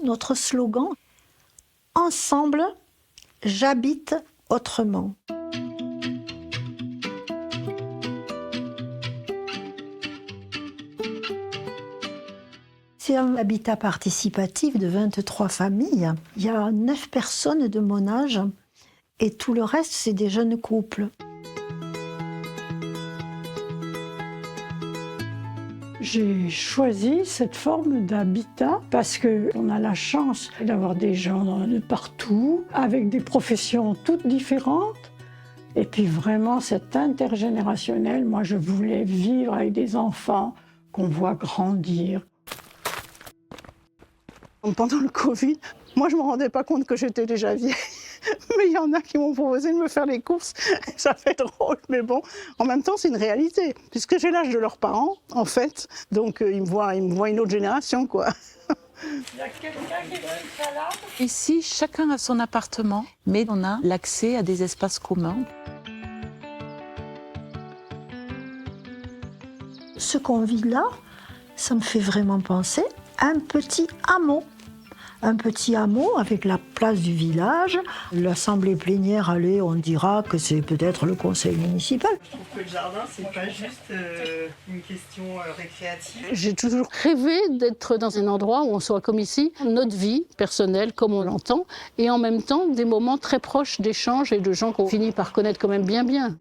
Notre slogan, ensemble, j'habite autrement. C'est un habitat participatif de 23 familles. Il y a 9 personnes de mon âge et tout le reste, c'est des jeunes couples. J'ai choisi cette forme d'habitat parce qu'on a la chance d'avoir des gens de partout, avec des professions toutes différentes. Et puis vraiment, cet intergénérationnel, moi je voulais vivre avec des enfants qu'on voit grandir. Pendant le Covid, moi je ne me rendais pas compte que j'étais déjà vieille. Mais il y en a qui m'ont proposé de me faire les courses. Ça fait drôle, mais bon, en même temps, c'est une réalité. Puisque j'ai l'âge de leurs parents, en fait, donc ils me voient une autre génération, quoi. Il y a quelqu'un qui veut une salade ? Ici, chacun a son appartement, mais on a l'accès à des espaces communs. Ce qu'on vit là, ça me fait vraiment penser à un petit hameau. Un petit hameau avec la place du village. L'assemblée plénière, allez, on dira que c'est peut-être le conseil municipal. Je trouve que le jardin, c'est pas juste une question récréative. J'ai toujours rêvé d'être dans un endroit où on soit comme ici, notre vie personnelle comme on l'entend, et en même temps des moments très proches d'échanges et de gens qu'on finit par connaître quand même bien.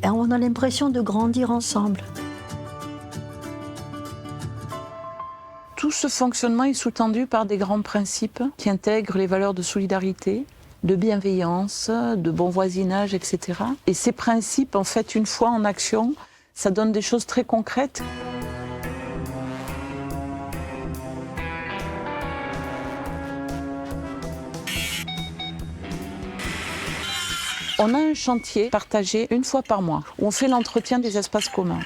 Et on a l'impression de grandir ensemble. Tout ce fonctionnement est sous-tendu par des grands principes qui intègrent les valeurs de solidarité, de bienveillance, de bon voisinage, etc. Et ces principes, en fait, une fois en action, ça donne des choses très concrètes. On a un chantier partagé une fois par mois où on fait l'entretien des espaces communs.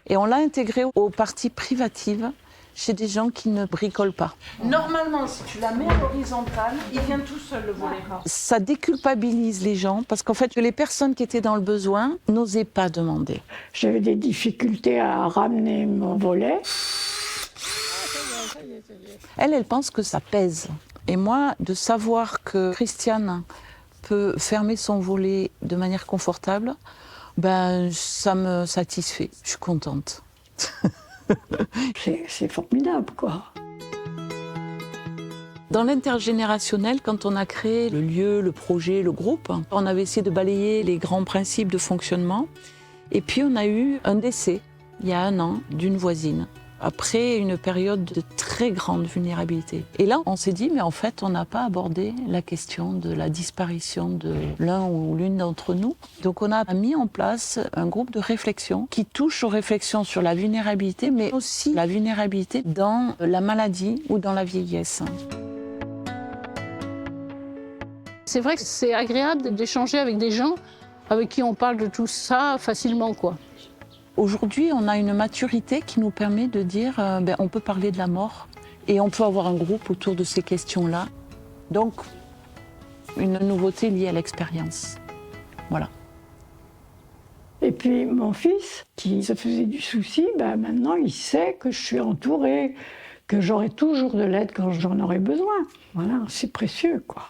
Et on l'a intégré aux parties privatives chez des gens qui ne bricolent pas. Normalement, si tu la mets à l'horizontale, il vient tout seul le volet. Ça déculpabilise les gens parce qu'en fait, les personnes qui étaient dans le besoin n'osaient pas demander. J'avais des difficultés à ramener mon volet. Elle pense que ça pèse. Et moi, de savoir que Christiane peut fermer son volet de manière confortable, ben, ça me satisfait. Je suis contente. C'est formidable, quoi. Dans l'intergénérationnel, quand on a créé le lieu, le projet, le groupe, on avait essayé de balayer les grands principes de fonctionnement. Et puis on a eu un décès, il y a 1 an, d'une voisine, après une période de très grande vulnérabilité. Et là, on s'est dit, mais en fait, on n'a pas abordé la question de la disparition de l'un ou l'une d'entre nous. Donc on a mis en place un groupe de réflexion qui touche aux réflexions sur la vulnérabilité, mais aussi la vulnérabilité dans la maladie ou dans la vieillesse. C'est vrai que c'est agréable d'échanger avec des gens avec qui on parle de tout ça facilement, quoi. Aujourd'hui, on a une maturité qui nous permet de dire on peut parler de la mort et on peut avoir un groupe autour de ces questions-là. Donc, une nouveauté liée à l'expérience. Voilà. Et puis mon fils, qui se faisait du souci, maintenant il sait que je suis entourée, que j'aurai toujours de l'aide quand j'en aurai besoin. Voilà, c'est précieux, quoi.